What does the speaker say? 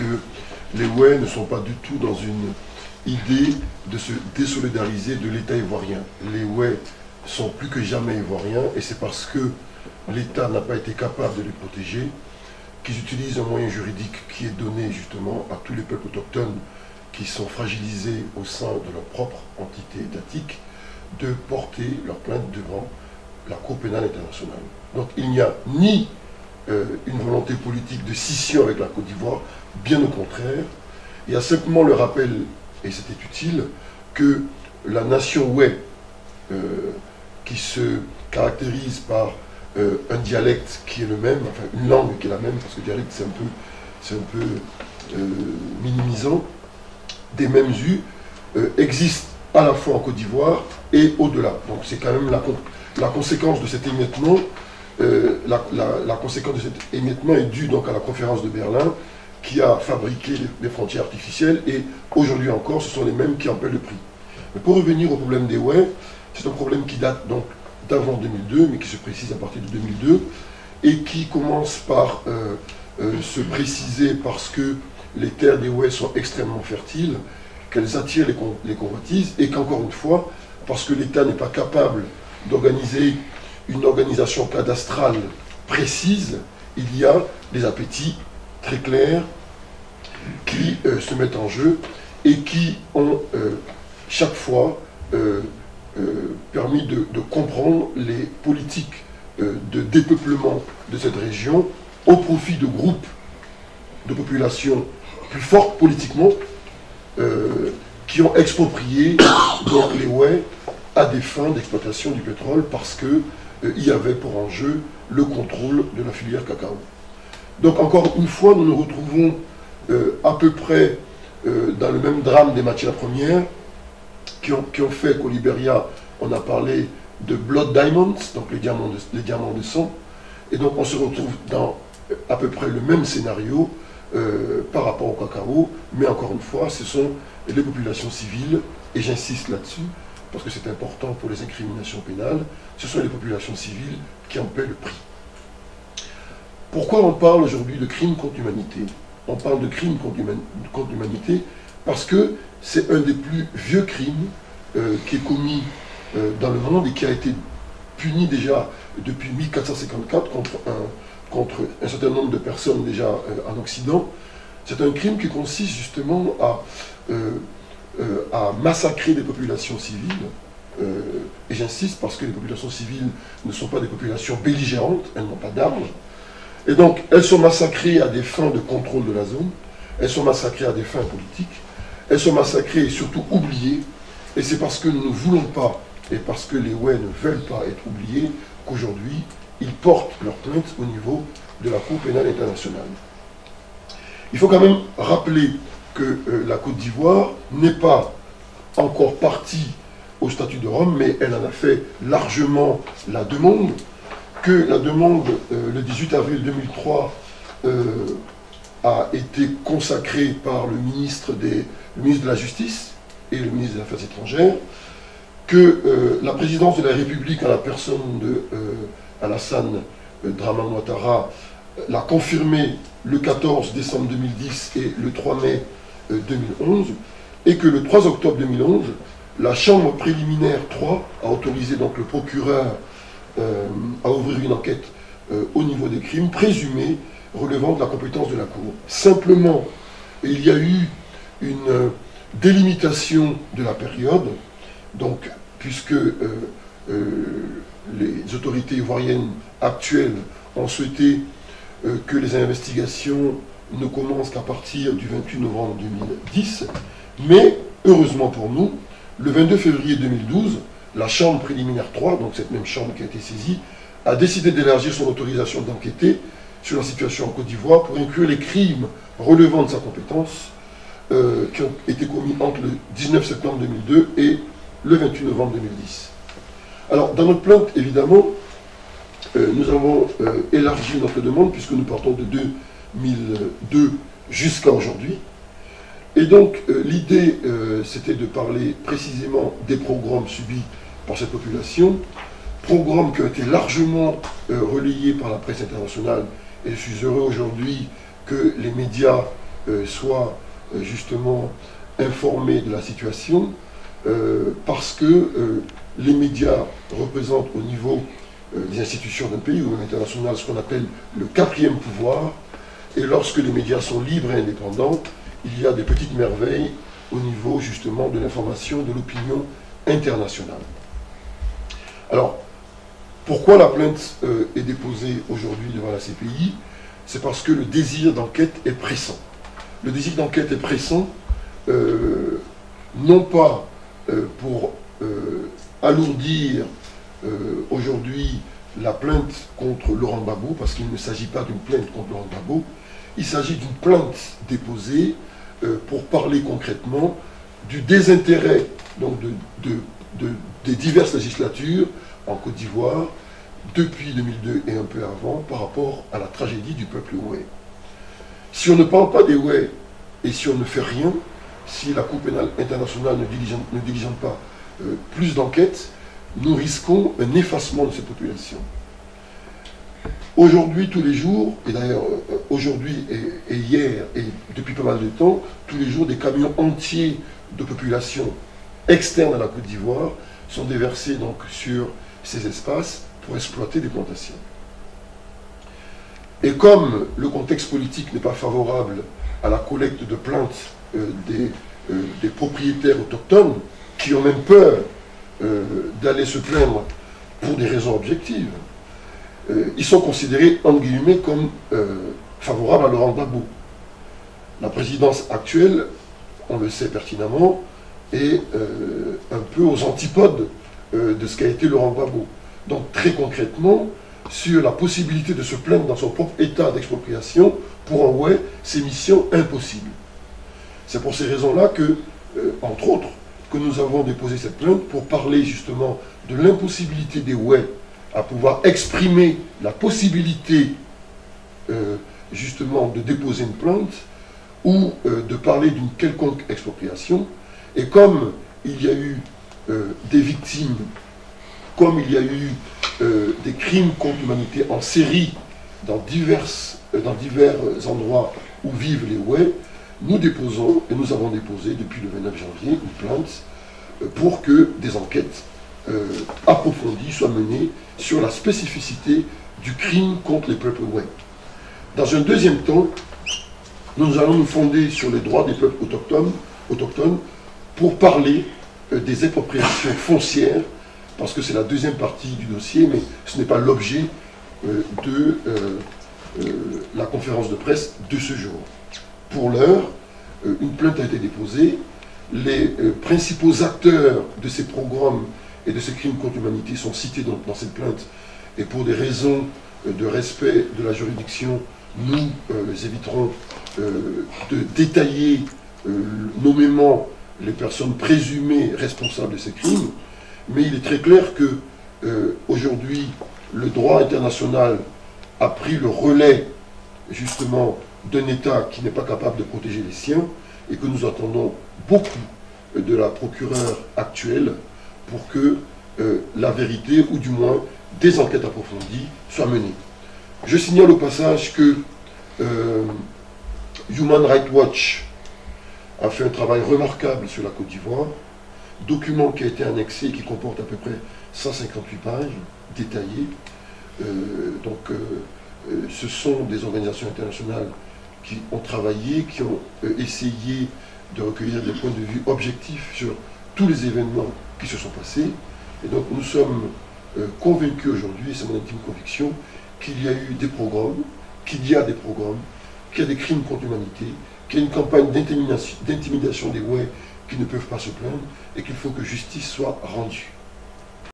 que les Ouè ne sont pas du tout dans une idée de se désolidariser de l'État ivoirien. Les Ouè sont plus que jamais ivoiriens, et c'est parce que l'État n'a pas été capable de les protéger qu'ils utilisent un moyen juridique qui est donné justement à tous les peuples autochtones qui sont fragilisés au sein de leur propre entité étatique, de porter leur plainte devant la Cour pénale internationale. Donc il n'y a ni une volonté politique de scission avec la Côte d'Ivoire, bien au contraire. Il y a simplement le rappel, et c'était utile, que la nation Ouè, qui se caractérise par un dialecte qui est le même, enfin une langue qui est la même, parce que dialecte c'est un peu minimisant, des mêmes us, existent à la fois en Côte d'Ivoire et au-delà. Donc c'est quand même la conséquence de cet émiettement. La conséquence de cet émiettement est due donc à la conférence de Berlin qui a fabriqué les frontières artificielles, et aujourd'hui encore ce sont les mêmes qui en paient le prix. Mais pour revenir au problème des Ouè, c'est un problème qui date donc d'avant 2002, mais qui se précise à partir de 2002, et qui commence par se préciser parce que les terres des Ouè sont extrêmement fertiles, qu'elles attirent les convoitises, et qu'encore une fois, parce que l'État n'est pas capable d'organiser une organisation cadastrale précise, il y a des appétits très clairs qui se mettent en jeu et qui ont chaque fois permis de comprendre les politiques de dépeuplement de cette région au profit de groupes de populations plus fortes politiquement qui ont exproprié donc, les Ouè à des fins d'exploitation du pétrole parce qu'il y avait pour enjeu le contrôle de la filière cacao. Donc encore une fois, nous nous retrouvons à peu près dans le même drame des matières premières qui ont fait qu'au Libéria, on a parlé de blood diamonds, donc les diamants de sang, et donc on se retrouve dans à peu près le même scénario par rapport au cacao, mais encore une fois, ce sont les populations civiles, et j'insiste là-dessus, parce que c'est important pour les incriminations pénales, ce sont les populations civiles qui en paient le prix. Pourquoi on parle aujourd'hui de crimes contre l'humanité? On parle de crimes contre l'humanité parce que c'est un des plus vieux crimes qui est commis dans le monde et qui a été puni déjà depuis 1454 contre un certain nombre de personnes déjà en Occident. C'est un crime qui consiste justement à massacrer des populations civiles. Et j'insiste parce que les populations civiles ne sont pas des populations belligérantes, elles n'ont pas d'armes. Et donc, elles sont massacrées à des fins de contrôle de la zone, elles sont massacrées à des fins politiques, elles sont massacrées et surtout oubliées. Et c'est parce que nous ne voulons pas, et parce que les Ouè ne veulent pas être oubliés, qu'aujourd'hui, ils portent leur plainte au niveau de la Cour pénale internationale. Il faut quand même rappeler que la Côte d'Ivoire n'est pas encore partie au statut de Rome, mais elle en a fait largement la demande, que la demande, le 18 avril 2003, a été consacrée par le ministre de la Justice et le ministre des Affaires étrangères, que la présidence de la République, à la personne de Alassane Dramane Ouattara, l'a confirmé le 14 décembre 2010 et le 3 mai 2011, et que le 3 octobre 2011, la Chambre préliminaire 3 a autorisé donc le procureur à ouvrir une enquête au niveau des crimes présumés relevant de la compétence de la Cour. Simplement, il y a eu une délimitation de la période, donc, puisque les autorités ivoiriennes actuelles ont souhaité que les investigations ne commencent qu'à partir du 28 novembre 2010, mais, heureusement pour nous, le 22 février 2012, la Chambre préliminaire 3, donc cette même chambre qui a été saisie, a décidé d'élargir son autorisation d'enquêter sur la situation en Côte d'Ivoire pour inclure les crimes relevant de sa compétence qui ont été commis entre le 19 septembre 2002 et le 28 novembre 2010. Alors, dans notre plainte, évidemment, nous avons élargi notre demande puisque nous partons de 2002 jusqu'à aujourd'hui. Et donc, l'idée, c'était de parler précisément des pogroms subis par cette population, pogroms qui ont été largement relayés par la presse internationale, et je suis heureux aujourd'hui que les médias soit justement informé de la situation, parce que les médias représentent au niveau des institutions d'un pays ou même international ce qu'on appelle le quatrième pouvoir, et lorsque les médias sont libres et indépendants, il y a des petites merveilles au niveau justement de l'information, de l'opinion internationale. Alors, pourquoi la plainte est déposée aujourd'hui devant la CPI? C'est parce que le désir d'enquête est pressant. Le désir d'enquête est pressant, non pas pour alourdir aujourd'hui la plainte contre Laurent Gbagbo, parce qu'il ne s'agit pas d'une plainte contre Laurent Gbagbo, il s'agit d'une plainte déposée pour parler concrètement du désintérêt donc, des diverses législatures en Côte d'Ivoire depuis 2002 et un peu avant par rapport à la tragédie du peuple Oué. Si on ne parle pas des Oué et si on ne fait rien, si la Cour pénale internationale ne diligente pas plus d'enquêtes, nous risquons un effacement de cette population. Aujourd'hui, tous les jours, et d'ailleurs aujourd'hui et hier et depuis pas mal de temps, tous les jours des camions entiers de population externe à la Côte d'Ivoire sont déversés donc sur ces espaces pour exploiter des plantations. Et comme le contexte politique n'est pas favorable à la collecte de plaintes des propriétaires autochtones, qui ont même peur d'aller se plaindre pour des raisons objectives, ils sont considérés, entre guillemets, comme favorables à Laurent Gbagbo. La présidence actuelle, on le sait pertinemment, est un peu aux antipodes de ce qu'a été Laurent Gbagbo. Donc très concrètement, sur la possibilité de se plaindre dans son propre état d'expropriation, pour un ouais, c'est mission impossible. C'est pour ces raisons-là que, entre autres, que nous avons déposé cette plainte pour parler justement de l'impossibilité des ouais à pouvoir exprimer la possibilité justement de déposer une plainte ou de parler d'une quelconque expropriation. Et comme il y a eu des victimes, comme il y a eu des crimes contre l'humanité en série dans divers endroits où vivent les ouais, nous déposons, et nous avons déposé depuis le 29 janvier, une plainte pour que des enquêtes approfondies soient menées sur la spécificité du crime contre les peuples ouais. Dans un deuxième temps, nous allons nous fonder sur les droits des peuples autochtones pour parler des expropriations foncières, parce que c'est la deuxième partie du dossier, mais ce n'est pas l'objet de la conférence de presse de ce jour. Pour l'heure, une plainte a été déposée. Les principaux acteurs de ces programmes et de ces crimes contre l'humanité sont cités dans cette plainte. Et pour des raisons de respect de la juridiction, nous éviterons de détailler nommément les personnes présumées responsables de ces crimes. Mais il est très clair que aujourd'hui, le droit international a pris le relais justement d'un État qui n'est pas capable de protéger les siens et que nous attendons beaucoup de la procureure actuelle pour que la vérité, ou du moins des enquêtes approfondies, soient menées. Je signale au passage que Human Rights Watch a fait un travail remarquable sur la Côte d'Ivoire, document qui a été annexé et qui comporte à peu près 158 pages détaillées. Ce sont des organisations internationales qui ont travaillé, qui ont essayé de recueillir des points de vue objectifs sur tous les événements qui se sont passés. Et donc nous sommes convaincus aujourd'hui, c'est mon intime conviction, qu'il y a eu des programmes, qu'il y a des programmes, qu'il y a des crimes contre l'humanité, qu'il y a une campagne d'intimidation des ouais qui ne peuvent pas se plaindre et qu'il faut que justice soit rendue.